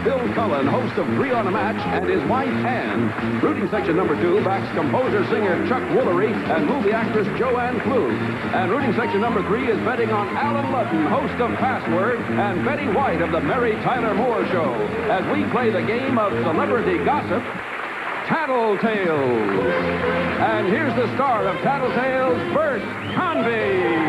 Bill Cullen, host of 3 on a Match, and his wife, Ann. Rooting section number 2 backs composer-singer Chuck Woolery and movie actress Joanne Klug. And rooting section number 3 is betting on Alan Ludden, host of Password, and Betty White of the Mary Tyler Moore Show, as we play the game of celebrity gossip, Tattletales. And here's the star of Tattletales, Bert Convy.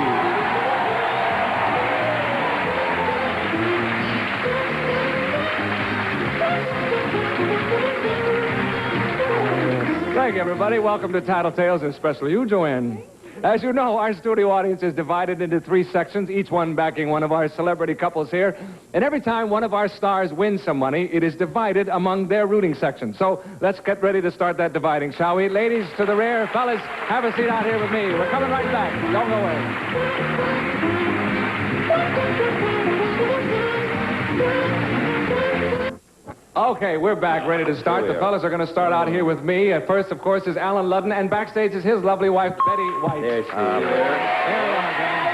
Thank you, everybody. Welcome to Tattletales, and especially you, Joanne. As you know, our studio audience is divided into 3 sections, each one backing one of our celebrity couples here. And every time one of our stars wins some money, it is divided among their rooting sections. So let's get ready to start that dividing, shall we? Ladies, to the rear. Fellas, have a seat out here with me. We're coming right back. Don't go away. Okay, we're back, ready to start. The fellas are going to start out here with me. At first, of course, is Alan Ludden, and backstage is his lovely wife, Betty White. There she is. There you are, again.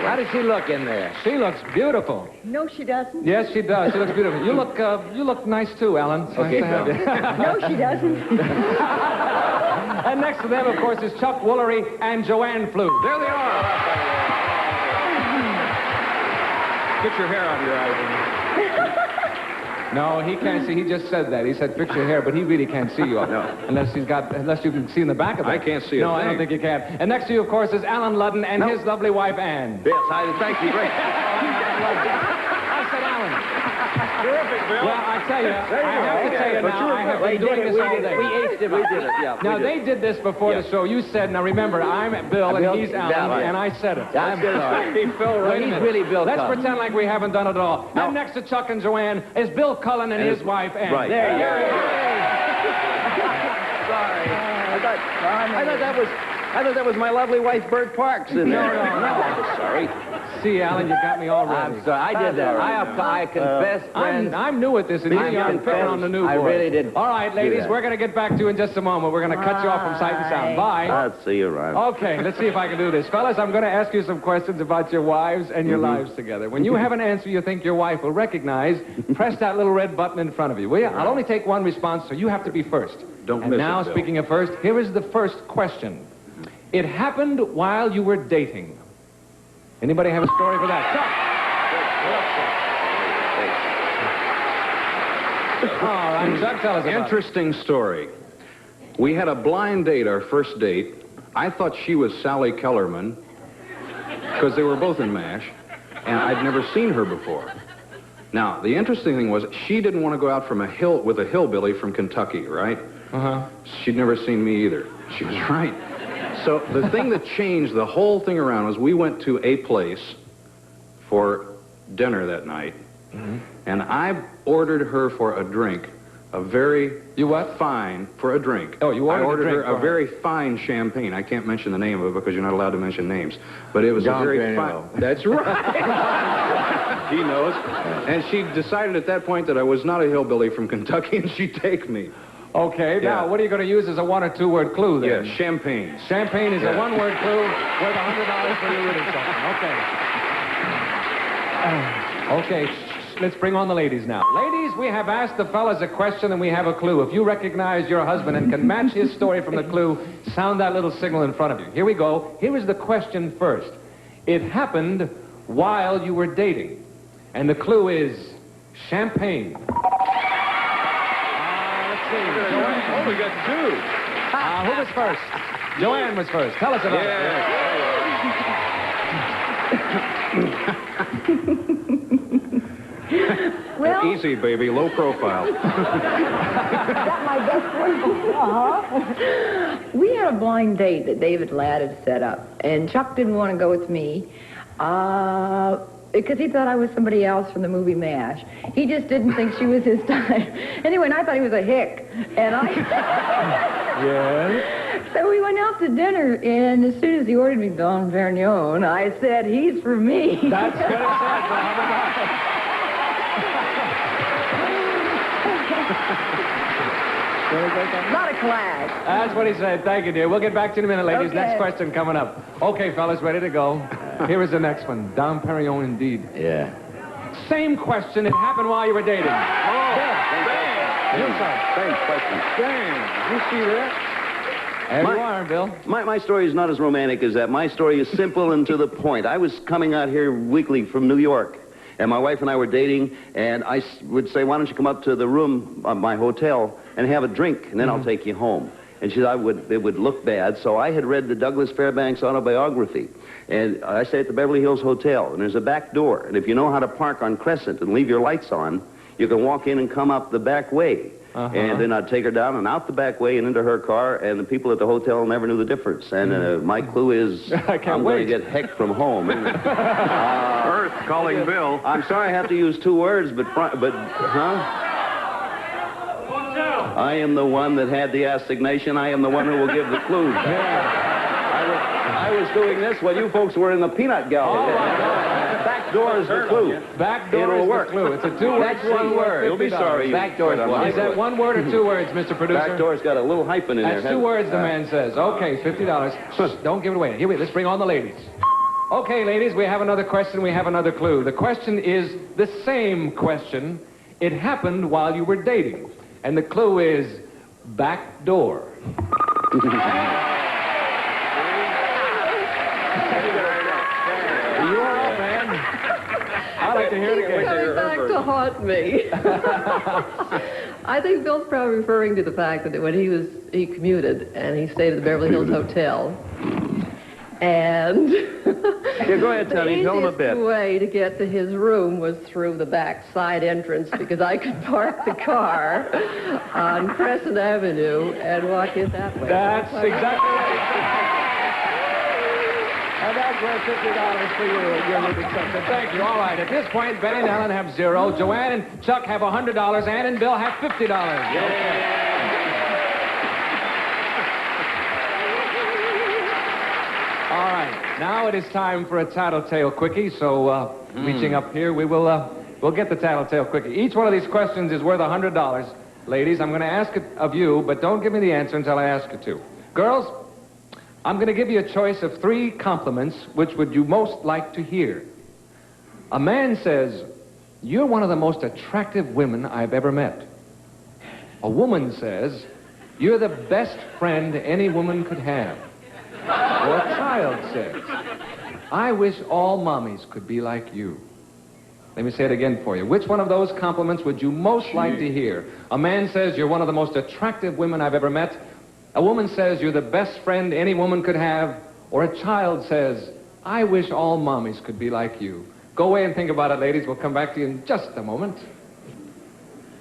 How does she look in there? She looks beautiful. No, she doesn't. Yes, she does. She looks beautiful. You look nice too, Alan. It's Okay, nice to have you. No, she doesn't. And next to them, of course, is Chuck Woolery and Joanne Klug. There they are. Get your hair out of your eyes. No, he can't see. He just said that. He said, fix your hair, but he really can't see you. No. Unless you can see in the back of it. I can't see a No, I don't thing. think you can. And next to you, of course, is Alan Ludden and his lovely wife, Ann. Yes, thank you. Great. I said Alan. Terrific, Bill. Well, I tell you, I have to tell you now, I have been doing this all day. We aced it. We did it, yeah. Now, they did this before the show. You said, now remember, I'm Bill and he's Alan, right. and I said it. I'm sorry. He Phil, right? He's really Bill Let's Cullen. pretend like we haven't done it at all. No. And next to Chuck and Joanne is Bill Cullen and his wife, Ann. Right. There you go. Sorry. I thought that was my lovely wife, Bert Parks, in there. No. Sorry. See, Alan, you got me all ready. I'm sorry. I did that. I confess, friends. I'm new at this, and I you're picking on the new boy. I really did. All right, ladies, we're going to get back to you in just a moment. We're going to cut you off from sight and sound. Bye. I'll see you around. Okay, let's see if I can do this. Fellas, I'm going to ask you some questions about your wives and your lives together. When you have an answer you think your wife will recognize, press that little red button in front of you, will you? I'll only take one response, so you have to be first. Don't and miss now, it, Bill. speaking of first, here is the first question. It happened while you were dating. Anybody have a story for that? Chuck. All right, Chuck, tell us about it. Interesting story. We had a blind date, our first date. I thought she was Sally Kellerman because they were both in MASH, and I'd never seen her before. Now, the interesting thing was she didn't want to go out from a hill with a hillbilly from Kentucky, right? Uh-huh. She'd never seen me either. She was right. So the thing that changed the whole thing around was we went to a place for dinner that night, and I ordered her for a drink, a very You what? fine for a drink. Oh, you ordered I ordered a drink her for a her. very fine champagne. I can't mention the name of it because you're not allowed to mention names, but it was John a very Granello. fine. That's right. He knows. And she decided at that point that I was not a hillbilly from Kentucky, and she'd take me. Okay, now, Yeah. what are you going to use as a 1 or 2 word clue then? Yeah, champagne. Champagne is a Yeah. 1 word clue worth $100 for your reading session. Okay. Okay, let's bring on the ladies now. Ladies, we have asked the fellas a question and we have a clue. If you recognize your husband and can match his story from the clue, sound that little signal in front of you. Here we go. Here is the question first. It happened while you were dating. And the clue is champagne. Let's see. Joanne. Oh, we got 2. Who was first? Joanne was first. Tell us about Well, Easy, baby, low profile. that my best friend. We had a blind date that David Ladd had set up, and Chuck didn't want to go with me because he thought I was somebody else from the movie MASH. He just didn't think she was his type. Anyway, and I thought he was a hick, and I... Yes. So we went out to dinner, and as soon as he ordered me Don Perignon, I said, he's for me. That's good as said, Not a class. That's what he said. Thank you, dear. We'll get back to you in a minute, ladies. Okay. Next question coming up. Okay, fellas, ready to go. Here is the next one. Dom Perignon, indeed. Yeah. Same question. It happened while you were dating. You, sir. Same question. You see that? There you are, Bill. My story is not as romantic as that. My story is simple and to the point. I was coming out here weekly from New York, and my wife and I were dating, and I would say, why don't you come up to the room of my hotel and have a drink, and then I'll take you home. And she said it would look bad, so I had read the Douglas Fairbanks autobiography. And I stay at the Beverly Hills Hotel, and there's a back door. And if you know how to park on Crescent and leave your lights on, you can walk in and come up the back way. And then I'd take her down and out the back way and into her car, and the people at the hotel never knew the difference. And my clue is I'm going to get heck from home. Earth calling Bill. I'm sorry I have to use 2 words, but I am the one that had the assignation. I am the one who will give the clues. I was doing this while you folks were in the peanut gallery. Back door is the clue. Back door It'll is work. the clue. It's a 2-word. That's 1 word. You'll be sorry. Back door. Is that 1 word or 2 words, Mr. Producer? Back door's got a little hyphen in there. That's 2 words, the man says. Okay, $50. Shh, don't give it away. Here, wait, let's bring on the ladies. Okay, ladies, we have another question. We have another clue. The question is the same question. It happened while you were dating. And the clue is back door. You're up, man. I'd like to hear it again. Coming back to haunt me. I think Bill's probably referring to the fact that when he commuted and he stayed at the Beverly Hills Hotel. And Yeah, go ahead, Tony. Tell him a bit. the easiest way to get to his room was through the back side entrance because I could park the car on Crescent Avenue and walk in that way. That's exactly right. And that's worth $50 for you. You're moving something. Thank you. All right. At this point, Betty and Ellen have 0. Joanne and Chuck have $100. Ann and Bill have $50. Okay. All right. Now it is time for a Tattletale Quickie. So, reaching up here, we'll get the Tattletale Quickie. Each one of these questions is worth $100. Ladies, I'm going to ask it of you, but don't give me the answer until I ask you to. Girls, I'm going to give you a choice of 3 compliments. Which would you most like to hear? A man says, "You're one of the most attractive women I've ever met." A woman says, "You're the best friend any woman could have." Or a child says, "I wish all mommies could be like you." Let me say it again for you. Which one of those compliments would you most like to hear? A man says, "You're one of the most attractive women I've ever met." A woman says, "You're the best friend any woman could have." Or a child says, "I wish all mommies could be like you." Go away and think about it, ladies. We'll come back to you in just a moment.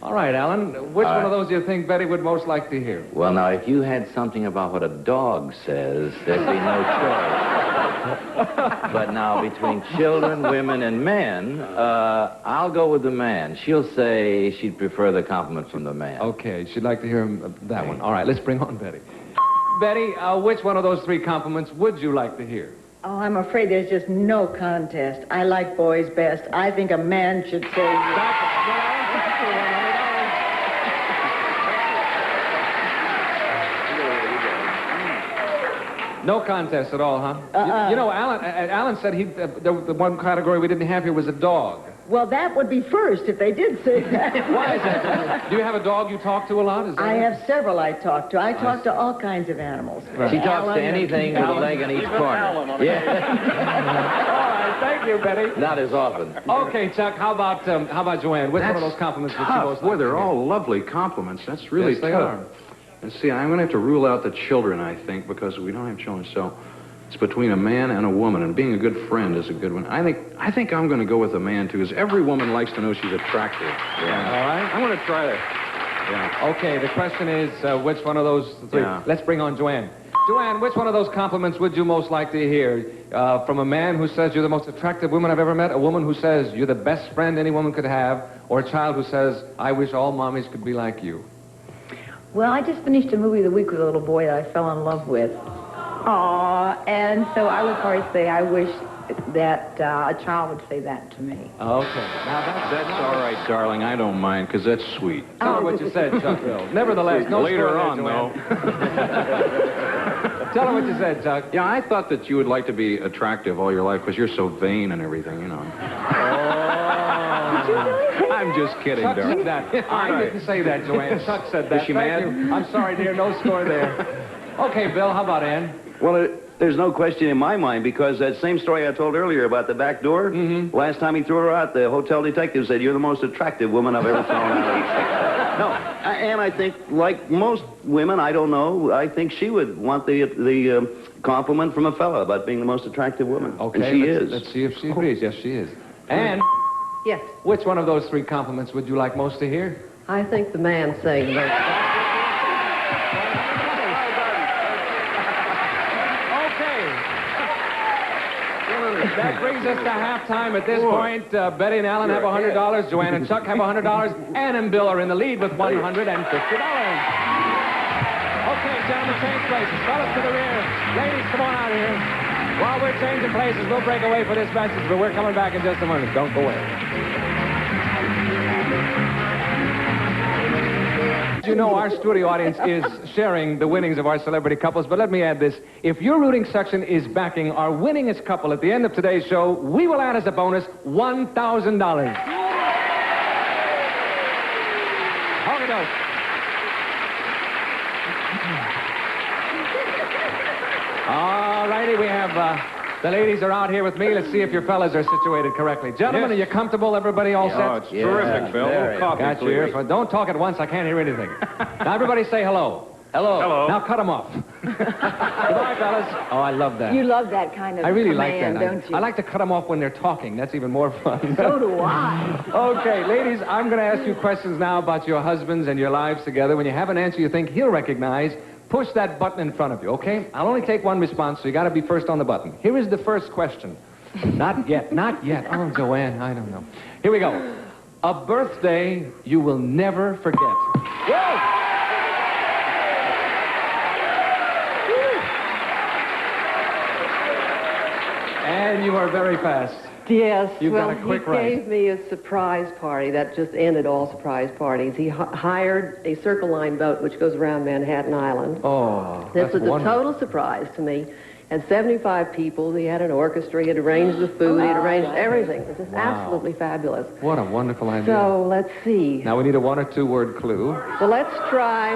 All right, Alan, which one of those do you think Betty would most like to hear? Well, now, if you had something about what a dog says, there'd be no choice. But now, between children, women, and men, I'll go with the man. She'll say she'd prefer the compliment from the man. Okay, she'd like to hear that one. All right, let's bring on Betty. Betty, which one of those 3 compliments would you like to hear? Oh, I'm afraid there's just no contest. I like boys best. I think a man should say... No contest at all, huh? You know, Alan said the one category we didn't have here was a dog. Well, that would be first if they did say that. Why is that? Do you have a dog you talk to a lot? Is that I have several I talk to. I talk to all kinds of animals. Right. She talks to anything with a leg in each corner. Yeah. All right, thank you, Betty. Not as often. Okay, Chuck, how about Joanne? Which one of those compliments would you most like Boy, to they're hear? all lovely compliments. That's really Yes, they tough. are. And see, I'm going to have to rule out the children, I think, because we don't have children. So it's between a man and a woman, and being a good friend is a good one. I think I'm going to go with a man, too, because every woman likes to know she's attractive. Yeah. All right. I'm going to try that. Yeah. Okay, the question is, which one of those 3? Yeah. Let's bring on Joanne. Joanne, which one of those compliments would you most like to hear? From a man who says you're the most attractive woman I've ever met, a woman who says you're the best friend any woman could have, or a child who says, "I wish all mommies could be like you"? Well, I just finished a movie of the week with a little boy that I fell in love with. Aww, and so I would probably say I wish that a child would say that to me. Okay. Now That's all right, darling. I don't mind, because that's sweet. Tell her what you said, Chuck Bill. Nevertheless, no Later score there, on, Joanne. though. Tell her what you said, Chuck. Yeah, I thought that you would like to be attractive all your life because you're so vain and everything, you know. Oh, I'm just kidding, Chuck darling. said that. I didn't say that, Joanne. Chuck said that. Is she Thank mad? you. I'm sorry, dear. No score there. Okay, Bill, how about Ann? Well, there's no question in my mind, because that same story I told earlier about the back door, last time he threw her out, the hotel detective said, "You're the most attractive woman I've ever thrown out." No, and I think, like most women, I don't know, I think she would want the compliment from a fella about being the most attractive woman. Okay, and she is. Let's see if she agrees. Yes, she is. Ann, Yes, which one of those three compliments would you like most to hear? I think the man saying that. That brings us to halftime. At this point, Betty and Alan have $100. Joanne and Chuck have $100. Ann and Bill are in the lead with $150. Okay, gentlemen, change places. Fellas to the rear. Ladies, come on out here. While we're changing places, we'll break away for this message, but we're coming back in just a minute. Don't go away. You know, our studio audience is sharing the winnings of our celebrity couples, but let me add this. If your rooting section is backing our winningest couple at the end of today's show, we will add as a bonus $1,000. Hold it up. All righty, we have... the ladies are out here with me. Let's see if your fellas are situated correctly. Gentlemen, are you comfortable? Everybody all set? Oh, it's terrific, Bill. very. Coffee, Got you please. here. Don't talk at once. I can't hear anything. Now, everybody say hello. Hello. Hello. Now, cut them off. Goodbye, fellas. Oh, I love that. You love that kind of I really like command, that. don't you? I like to cut them off when they're talking. That's even more fun. So do I. Okay, ladies, I'm going to ask you questions now about your husbands and your lives together. When you have an answer you think he'll recognize, push that button in front of you, okay? I'll only take one response, so you got to be first on the button. Here is the first question. Not yet, not yet. Oh, Joanne, I don't know. Here we go. A birthday you will never forget. Whoa! And you are very fast. Yes, You've well, got a quick he right. gave me a surprise party that just ended all surprise parties. He hired a Circle Line boat which goes around Manhattan Island. Oh, This that's was a wonderful. total surprise to me. And 75 people. He had an orchestra. He had arranged the food. He had arranged everything. It was just absolutely fabulous. What a wonderful idea. So let's see. Now we need a one or two word clue. Well, let's try.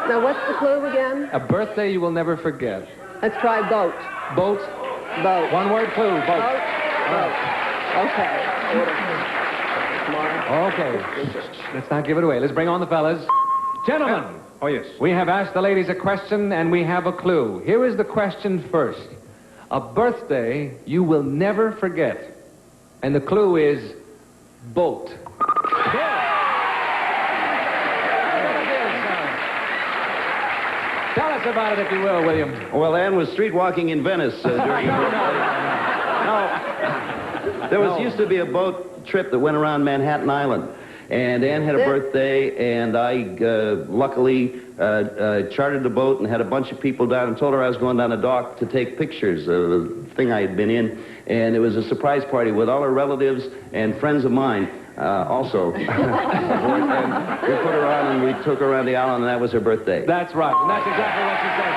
Now, what's the clue again? A birthday you will never forget. Let's try boat. Boat. Boat. One word clue. Boat. Boat. Boat. Okay. Okay. Let's not give it away. Let's bring on the fellas. Gentlemen, Oh, yes. we have asked the ladies a question and we have a clue. Here is the question first. A birthday you will never forget. And the clue is boat. Tell us about it, if you will, William. Well, Ann was street walking in Venice during her No. There used to be a boat trip that went around Manhattan Island. And Ann had a birthday, and I luckily chartered the boat and had a bunch of people down and told her I was going down the dock to take pictures of the thing I had been in. And it was a surprise party with all her relatives and friends of mine also. And we put her on and we took her around the island, and that was her birthday. That's right. And that's exactly what she said.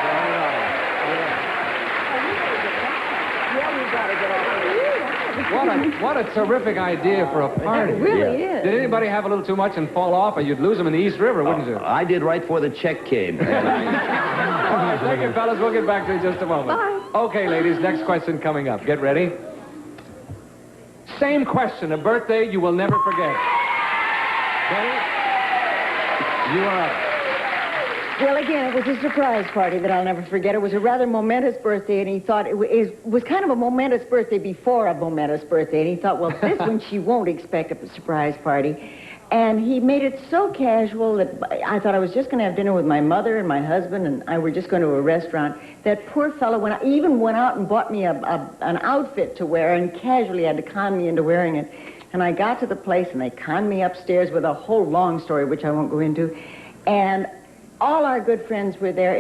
What a terrific idea for a party. It really is. Did anybody have a little too much and fall off, or you'd lose them in the East River, wouldn't you? I did right before the check came. And All right, thank you, fellas. We'll get back to you in just a moment. Bye. Okay, ladies, next question coming up. Get ready. Same question, a birthday you will never forget. Betty, you are up. Well, again, it was a surprise party that I'll never forget. It was a rather momentous birthday, and he thought it was kind of a momentous birthday before a momentous birthday, and he thought, well, this one she won't expect a surprise party. And he made it so casual that I thought I was just going to have dinner with my mother and my husband, and I were just going to a restaurant. That poor fellow even went out and bought me an outfit to wear, and casually had to con me into wearing it. And I got to the place, and they conned me upstairs with a whole long story, which I won't go into. And all our good friends were there.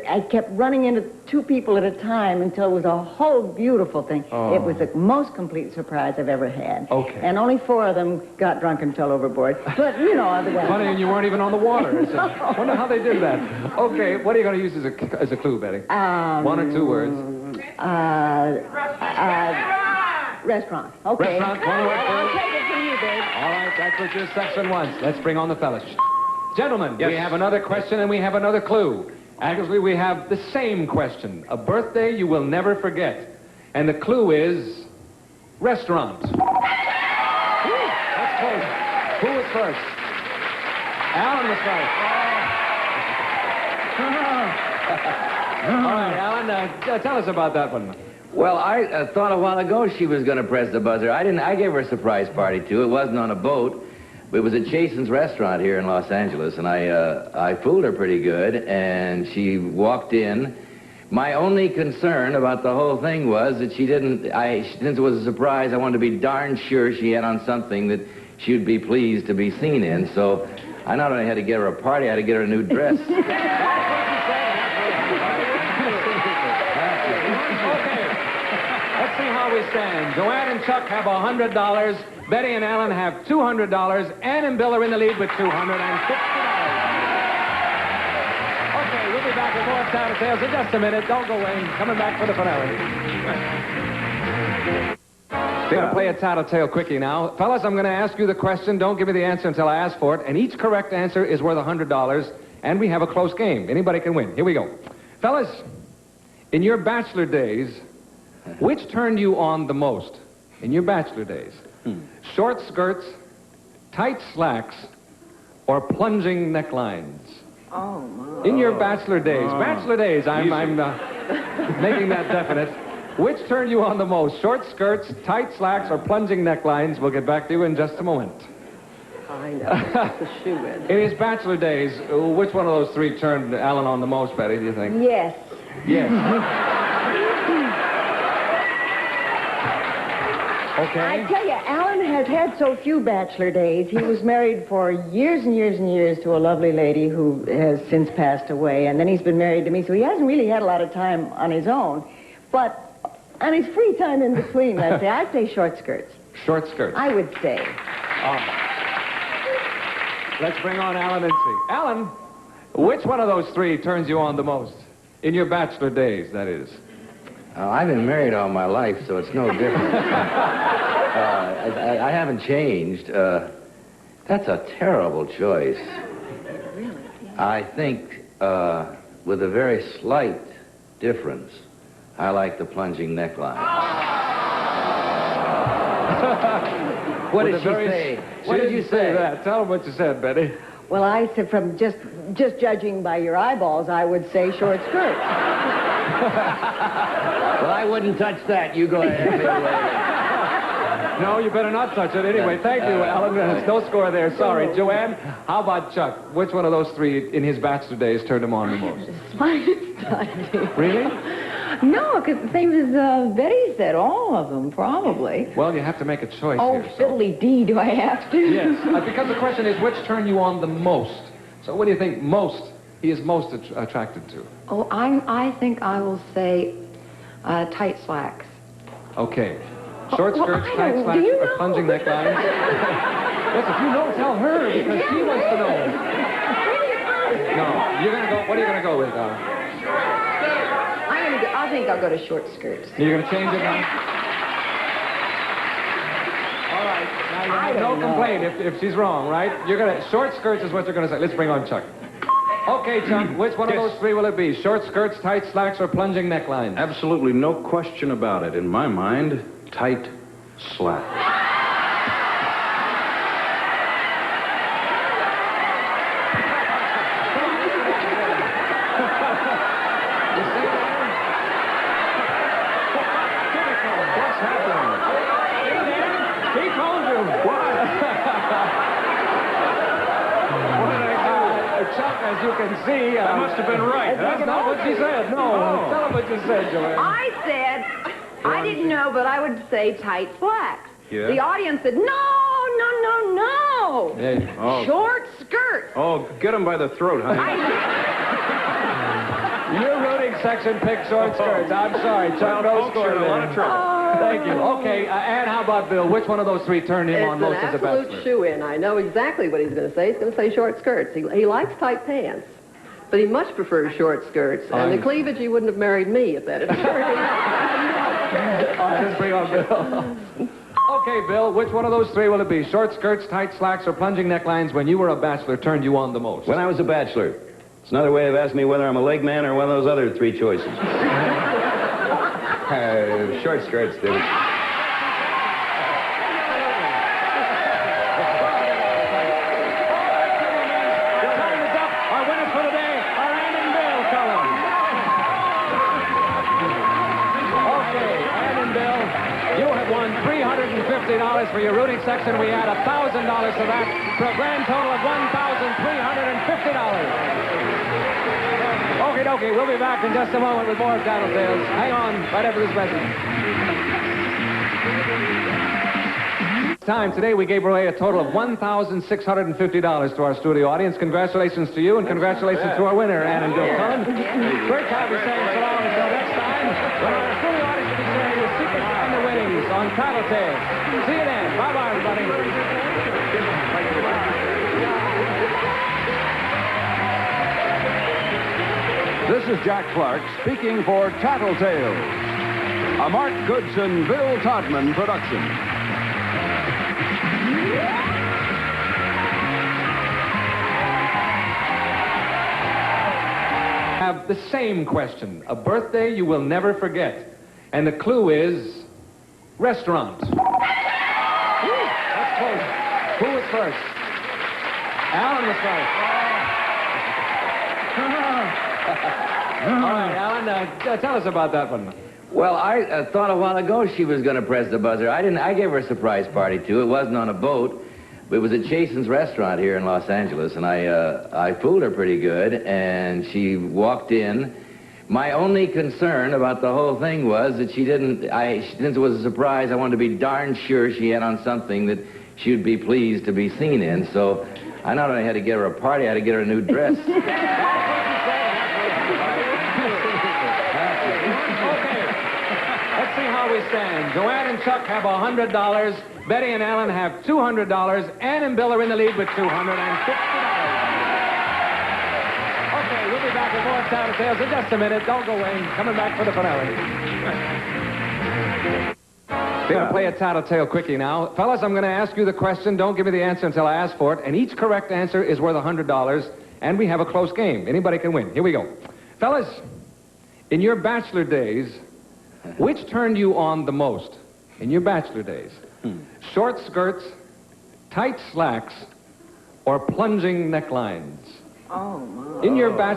I kept running into two people at a time until it was a whole beautiful thing. Oh. It was the most complete surprise I've ever had. Okay. And only 4 of them got drunk and fell overboard. But, you know, otherwise. Funny, and you weren't even on the water. I wonder how they did that. Okay, what are you going to use as a clue, Betty? One or two words. Restaurant. Okay. Restaurant, one word I'll clue. take it from you, babe. All right, that's what your section wants. Let's bring on the fellas. Gentlemen, we have another question and we have another clue. Actually, we have the same question. A birthday you will never forget. And the clue is restaurant. Let's close. Who was first? Alan was first. All right, Alan, tell us about that one. Well, I thought a while ago she was going to press the buzzer. I gave her a surprise party, too. It wasn't on a boat. It was at Jason's restaurant here in Los Angeles, and I fooled her pretty good, and she walked in. My only concern about the whole thing was that she didn't, since it was a surprise, I wanted to be darn sure she had on something that she would be pleased to be seen in, so I not only had to get her a party, I had to get her a new dress. Let's see how we stand. Joanne and Chuck have $100. Betty and Alan have $200. Ann and Bill are in the lead with $250. Okay, we'll be back with more Tattletales in just a minute. Don't go away. Coming back for the finale. We're going to play a Tattletale quickie now. Fellas, I'm going to ask you the question. Don't give me the answer until I ask for it. And each correct answer is worth $100. And we have a close game. Anybody can win. Here we go. Fellas, in your bachelor days, which turned you on the most in your bachelor days? Short skirts, tight slacks, or plunging necklines? Oh, my. In your bachelor days. Bachelor days, I'm making that definite. Which turned you on the most? Short skirts, tight slacks, or plunging necklines? We'll get back to you in just a moment. I know. It's a shoe-in. In his bachelor days, which one of those three turned Alan on the most, Betty, do you think? Yes. Yes. Okay. I tell you, Alan has had so few bachelor days. He was married for years and years and years to a lovely lady who has since passed away, and then he's been married to me, so he hasn't really had a lot of time on his own. But on his free time in between, I'd say short skirts. Short skirts. I would say. Let's bring on Alan and see. Alan, which one of those three turns you on the most? In your bachelor days, that is. I've been married all my life, so it's no different. I haven't changed. That's a terrible choice. Really? I think, with a very slight difference, I like the plunging neckline. What did she say? What did you say? That. Tell them what you said, Betty. Well, I said from just judging by your eyeballs, I would say short skirts. Well, I wouldn't touch that. You go ahead. No, you better not touch it. Anyway, thank you, Alan. There's no score there. Sorry. Joanne, how about Chuck? Which one of those three in his bachelor days turned him on the most? Really? No, because the same as Betty said, all of them, probably. Well, you have to make a choice Oh, here. fiddly-dee, do I have to? Yes, because the question is, which turned you on the most? So what do you think he is most attracted to? Oh, I think I will say tight slacks. Okay. Short Well, skirts, I tight don't- slacks, do you or know? plunging necklines? Yes, if you know, tell her, because she wants to know. No, you're going to go, what are you going to go with, I think I'll go to short skirts. You're going to change it now? All right. Now, you have no complaint if she's wrong, right? You're going to, short skirts is what you're going to say. Let's bring on Chuck. Okay, Chuck, which one of those three will it be? Short skirts, tight slacks, or plunging necklines? Absolutely no question about it. In my mind, tight slacks. Chuck, as you can see... That must have been right. That's not what she said. No. Tell them what you said, Joanne. I said, I didn't know, but I would say tight slacks. Yeah? The audience said, no. Yeah. Oh. Short skirts. Oh, get him by the throat, honey. Your rooting section picked short skirts. I'm sorry, Chuck. No score You're in a lot there. of trouble. Thank you. Okay, Ann, how about Bill? Which one of those three turned him on It's an most as a absolute bachelor? shoe-in. I know exactly what he's going to say. He's going to say short skirts. He likes tight pants, but he much prefers short skirts. And the cleavage, he wouldn't have married me if that had occurred. All right, let's bring on Bill. Okay, Bill, which one of those three will it be? Short skirts, tight slacks, or plunging necklines when you were a bachelor turned you on the most? When I was a bachelor. It's another way of asking me whether I'm a leg man or one of those other three choices. Short skirts, dude. $350 for your rooting section. We add $1,000 to that for a grand total of $1,350. Okie dokie, we'll be back in just a moment with more Tattletales. Hang on, right after this message. Today we gave away a total of $1,650 to our studio audience. Congratulations to you, and congratulations to our winner, Ann and Bill Cullen. Great time to saying so long until next time, when our studio audience will be sharing the secrets and the winnings on Tattletales. See you then. Bye-bye, everybody. This is Jack Clark speaking for Tattletales, a Mark Goodson, Bill Todman production. Have the same question, a birthday you will never forget. And the clue is restaurant. Let's close. Who was first? Alan was first. All right, Alan, tell us about that one. Well, I thought a while ago she was going to press the buzzer. I gave her a surprise party, too. It wasn't on a boat. It was at Jason's restaurant here in Los Angeles, and I fooled her pretty good, and she walked in. My only concern about the whole thing was that since it was a surprise, I wanted to be darn sure she had on something that she would be pleased to be seen in. So I not only had to get her a party, I had to get her a new dress. Okay. Let's see how we stand. Joanne and Chuck have $100. Betty and Alan have $200. Ann and Bill are in the lead with $250. Okay, we'll be back with more Tattletales in just a minute. Don't go away. Coming back for the finale. We're going to play a Tattletale quickie now. Fellas, I'm going to ask you the question. Don't give me the answer until I ask for it. And each correct answer is worth $100. And we have a close game. Anybody can win. Here we go. Fellas, in your bachelor days, which turned you on the most in your bachelor days? Short skirts, tight slacks, or plunging necklines? Oh, my. In your bachelor